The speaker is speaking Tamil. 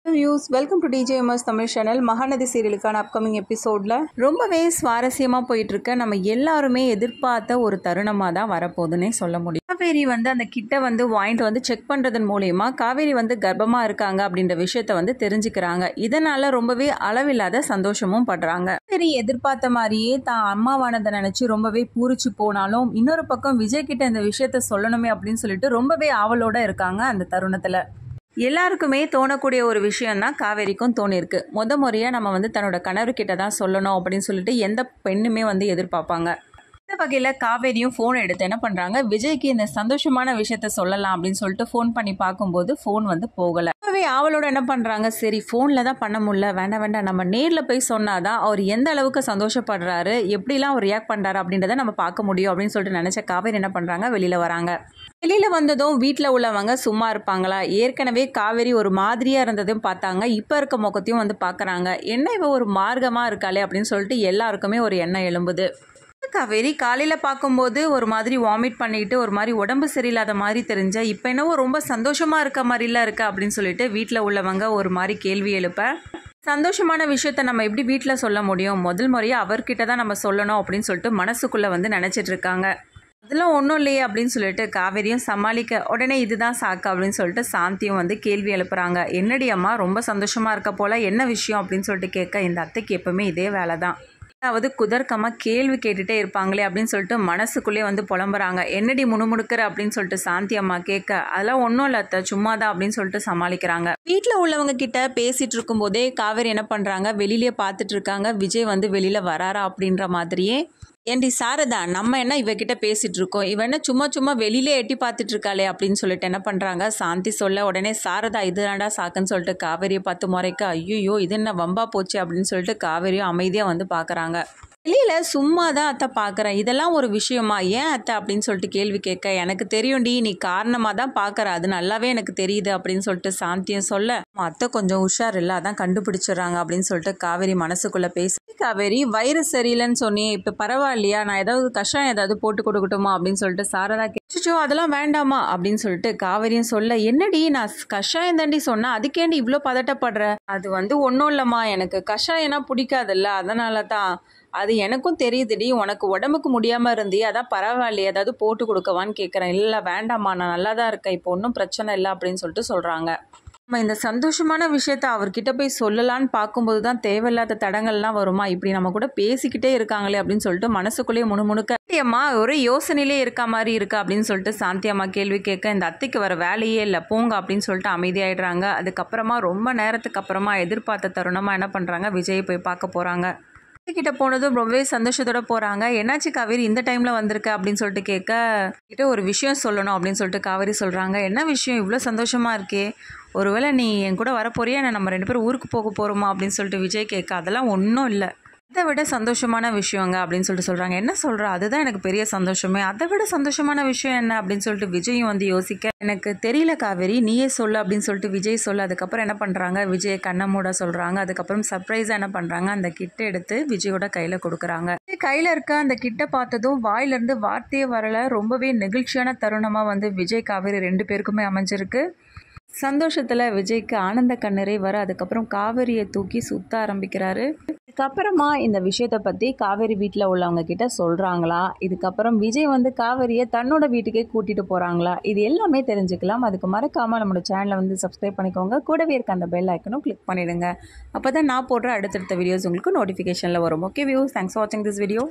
Views welcome to DJMS Tamil channel. Mahanadhi சீரியலுக்கான அப்கமிங் எபிசோடில் ரொம்பவே சுவாரஸ்யமாக போயிட்டுருக்க நம்ம எல்லாருமே எதிர்பார்த்த ஒரு தருணமாக தான் வரப்போகுதுன்னே சொல்ல முடியும். காவேரி அந்த கிட்ட வாங்கிட்டு செக் பண்ணுறதன் மூலயமா காவேரி கர்ப்பமாக இருக்காங்க அப்படின்ற விஷயத்த தெரிஞ்சுக்கிறாங்க. இதனால் ரொம்பவே அளவில்லாத சந்தோஷமும் படுறாங்க. காவேரி எதிர்பார்த்த மாதிரியே தான் அம்மாவானதை நினச்சி ரொம்பவே பூரிச்சு போனாலும் இன்னொரு பக்கம் விஜய் கிட்ட இந்த விஷயத்த சொல்லணுமே அப்படின்னு சொல்லிட்டு ரொம்பவே ஆவலோட இருக்காங்க. அந்த தருணத்தில் எல்லாருக்குமே தோணக்கூடிய ஒரு விஷயம்தான் காவேரிக்கும் தோணிருக்கு. முறையாக நம்ம தன்னோட கணவர்கிட்ட தான் சொல்லணும் அப்படின்னு சொல்லிட்டு எந்த பெண்ணுமே எதிர்பார்ப்பாங்க. இந்த வகையில் காவேரியும் ஃபோன் எடுத்து என்ன பண்ணுறாங்க, விஜய்க்கு இந்த சந்தோஷமான விஷயத்த சொல்லலாம் அப்படின்னு சொல்லிட்டு ஃபோன் பண்ணி பார்க்கும்போது ஃபோன் போகலை. அவளோட என்ன பண்ணுறாங்க, சரி ஃபோனில் தான் பண்ண முடியல, வேண்டாம் நம்ம நேரில் போய் சொன்னாதான் அவர் எந்த அளவுக்கு சந்தோஷப்படுறாரு, எப்படிலாம் அவர் ரியாக்ட் பண்ணுறாரு அப்படின்றத நம்ம பார்க்க முடியும் அப்படின்னு சொல்லிட்டு நினச்ச காவேரி என்ன பண்ணுறாங்க, வெளியில் வராங்க. வெளியில் வந்ததும் வீட்டில் உள்ளவங்க சும்மா இருப்பாங்களா, ஏற்கனவே காவேரி ஒரு மாதிரியாக இருந்ததையும் பார்த்தாங்க, இப்போ இருக்க முகத்தையும் பார்க்குறாங்க. என்ன இவ ஒரு மார்க்கமாக இருக்காளே அப்படின்னு சொல்லிட்டு எல்லாருக்குமே ஒரு எண்ணம் எழும்புது. காவேரி காலையில் பார்க்கும்போது ஒரு மாதிரி வாமிட் பண்ணிக்கிட்டு ஒரு மாதிரி உடம்பு சரியில்லாத மாதிரி தெரிஞ்ச, இப்போ என்னவோ ரொம்ப சந்தோஷமாக இருக்க மாதிரிலாம் இருக்கா அப்படின்னு சொல்லிட்டு வீட்டில் உள்ளவங்க ஒரு மாதிரி கேள்வி எழுப்ப, சந்தோஷமான விஷயத்த நம்ம எப்படி வீட்டில் சொல்ல முடியும், முதல் முறையாக அவர்கிட்ட தான் நம்ம சொல்லணும் அப்படின்னு சொல்லிட்டு மனசுக்குள்ளே நினச்சிட்டு இருக்காங்க. அதெல்லாம் ஒன்றும் இல்லையே அப்படின்னு சொல்லிட்டு காவேரியும் சமாளிக்க, உடனே இதுதான் சாக்கு அப்படின்னு சொல்லிட்டு சாந்தியும் கேள்வி எழுப்புறாங்க. என்னடி அம்மா ரொம்ப சந்தோஷமாக இருக்க போல, என்ன விஷயம் அப்படின்னு சொல்லிட்டு கேட்க, இந்த அத்தைக்கு எப்பவுமே இதே வேலை தான், அதாவது குதர்க்கமாக கேள்வி கேட்டுகிட்டே இருப்பாங்களே அப்படின்னு சொல்லிட்டு மனசுக்குள்ளே புலம்புறாங்க. என்னடி முணுமுணுக்கிற அப்படின்னு சொல்லிட்டு சாந்தி அம்மா கேட்க, அதெல்லாம் ஒன்றும் இல்லை அத்தை, சும்மாதான் அப்படின்னு சொல்லிட்டு சமாளிக்கிறாங்க. வீட்டில் உள்ளவங்க கிட்ட பேசிகிட்டு இருக்கும்போதே காவேரி என்ன பண்ணுறாங்க, வெளியிலேயே பார்த்துட்டு இருக்காங்க. விஜய் வெளியில் வராரா அப்படின்ற மாதிரியே. ஏண்டி சாரதா, நம்ம என்ன இவகிட்ட பேசிகிட்டு இருக்கோம், இவ என்ன சும்மா வெளியிலே எட்டி பார்த்துட்டு இருக்காளே அப்படின்னு சொல்லிட்டு என்ன பண்ணுறாங்க, சாந்தி சொல்ல, உடனே சாரதா இதுதான்டா சாக்குன்னு சொல்லிட்டு காவேரியை பார்த்து முறைக்க, ஐயோ இது என்ன வம்பா போச்சு அப்படின்னு சொல்லிட்டு காவேரியும் அமைதியாக பார்க்குறாங்க. வெளியில் சும்மா தான் அத்தை பார்க்குறேன், இதெல்லாம் ஒரு விஷயமா, ஏன் அத்தை அப்படின்னு சொல்லிட்டு கேள்வி கேட்க, எனக்கு தெரியும்டி நீ காரணமாக தான் பார்க்குற, அது நல்லாவே எனக்கு தெரியுது அப்படின்னு சொல்லிட்டு சாந்தியும் சொல்ல, அத்தை கொஞ்சம் உஷார் இல்லை, அதான் கண்டுபிடிச்சிடுறாங்க அப்படின்னு சொல்லிட்டு காவேரி மனசுக்குள்ளே பேசி, காவேரி வயிறு சரியில்லைன்னு சொன்னியே, இப்போ பரவாயில்லையா, நான் ஏதாவது கஷாயம் ஏதாவது போட்டு கொடுக்கட்டுமா அப்படின்னு சொல்லிட்டு சாரதா கேச்சோ, அதெல்லாம் வேண்டாமா அப்படின்னு சொல்லிட்டு காவேரியும் சொல்ல, என்னடி நான் கஷாயம் தாண்டி சொன்னேன், அதுக்கேண்டி இவ்வளோ பதட்டப்படுற, அது ஒன்றும் இல்லைம்மா, எனக்கு கஷாயம்னா பிடிக்காதுல்ல, அதனால தான், அது எனக்கும் தெரியுதுடி, உனக்கு உடம்புக்கு முடியாமல் இருந்தியே, அதான் பரவாயில்லையே ஏதாவது போட்டு கொடுக்கவான்னு கேட்குறேன். இல்லை வேண்டாம்மா, நான் நல்லா தான் இருக்கேன், இப்போ ஒன்றும் பிரச்சனை இல்லை அப்படின்னு சொல்லிட்டு சொல்கிறாங்க. நம்ம இந்த சந்தோஷமான விஷயத்த அவர்கிட்ட போய் சொல்லலான்னு பார்க்கும்போது தான் தேவையில்லாத தடங்கள்லாம் வருமா, இப்படி நம்ம கூட பேசிக்கிட்டே இருக்காங்களே அப்படின்னு சொல்லிட்டு மனசுக்குள்ளேயே முணுமுணுக்க, அம்மா ஒரே யோசனையிலே இருக்க மாதிரி இருக்கா அப்படின்னு சொல்லிட்டு சாந்தி அம்மா கேள்வி கேட்க, இந்த அத்தைக்கு வர வேலையே இல்லை போங்க அப்படின்னு சொல்லிட்டு அமைதியாயிடுறாங்க. அதுக்கப்புறமா ரொம்ப நேரத்துக்கு அப்புறமா எதிர்பார்த்த தருணமாக என்ன பண்ணுறாங்க, விஜயை போய் பார்க்க போகிறாங்க. கிட்ட போனதும் ரொம்பவே சந்தோஷத்தோட போகிறாங்க. என்னாச்சு காவேரி இந்த டைமில் வந்திருக்க அப்படின்னு சொல்லிட்டு கேட்க, கிட்ட ஒரு விஷயம் சொல்லணும் அப்படின்னு சொல்லிட்டு காவேரி சொல்கிறாங்க. என்ன விஷயம், இவ்வளோ சந்தோஷமாக இருக்கே, ஒருவேளை நீ என் கூட வரப்போறியா, நம்ம 2 பேரும் ஊருக்கு போக போகிறோமா அப்படின்னு சொல்லிட்டு விஜய் கேட்க, அதெல்லாம் ஒன்றும் இல்லை, அதை விட சந்தோஷமான விஷயங்க அப்படின்னு சொல்லிட்டு சொல்கிறாங்க. என்ன சொல்கிற, அதுதான் எனக்கு பெரிய சந்தோஷமே, அதை விட சந்தோஷமான விஷயம் என்ன அப்படின்னு சொல்லிட்டு விஜயும் யோசிக்க, எனக்கு தெரியல காவேரி, நீயே சொல்லு அப்படின்னு சொல்லிட்டு விஜய் சொல்ல, அதுக்கப்புறம் என்ன பண்ணுறாங்க, விஜயை கண்ணை மூட சொல்கிறாங்க. அதுக்கப்புறம் சர்ப்ரைஸாக என்ன பண்ணுறாங்க, அந்த கிட்டை எடுத்து விஜயோட கையில் கொடுக்குறாங்க. கையில் இருக்க அந்த கிட்டை பார்த்ததும் வாயிலிருந்து வார்த்தையே வரலை. ரொம்பவே நெகிழ்ச்சியான தருணமாக விஜய் காவேரி 2 பேருக்குமே அமைஞ்சிருக்கு. சந்தோஷத்தில் விஜய்க்கு ஆனந்த கண்ணீரை வர, அதுக்கப்புறம் காவேரியை தூக்கி சுத்த ஆரம்பிக்கிறாரு. இதுக்கப்புறமா இந்த விஷயத்தை பற்றி காவேரி வீட்டில் உள்ளவங்க கிட்ட சொல்கிறாங்களா, இதுக்கப்புறம் விஜய் காவேரியை தன்னோட வீட்டுக்கே கூட்டிகிட்டு போகிறாங்களா, இது எல்லாமே தெரிஞ்சுக்கலாம். அதுக்கு மறக்காமல் நம்மளோட சேனலை சப்ஸ்கிரைப் பண்ணிக்கோங்க. கூடவே இருக்க அந்த பெல் ஐக்கனும் கிளிக் பண்ணிடுங்க. அப்போ தான் நான் போடுற அடுத்தடுத்த வீடியோஸ் உங்களுக்கு நோட்டிஃபிகேஷனில் வரும். ஓகே வியூஸ், தேங்க்ஸ் ஃபார் வாட்சிங் திஸ் வீடியோ.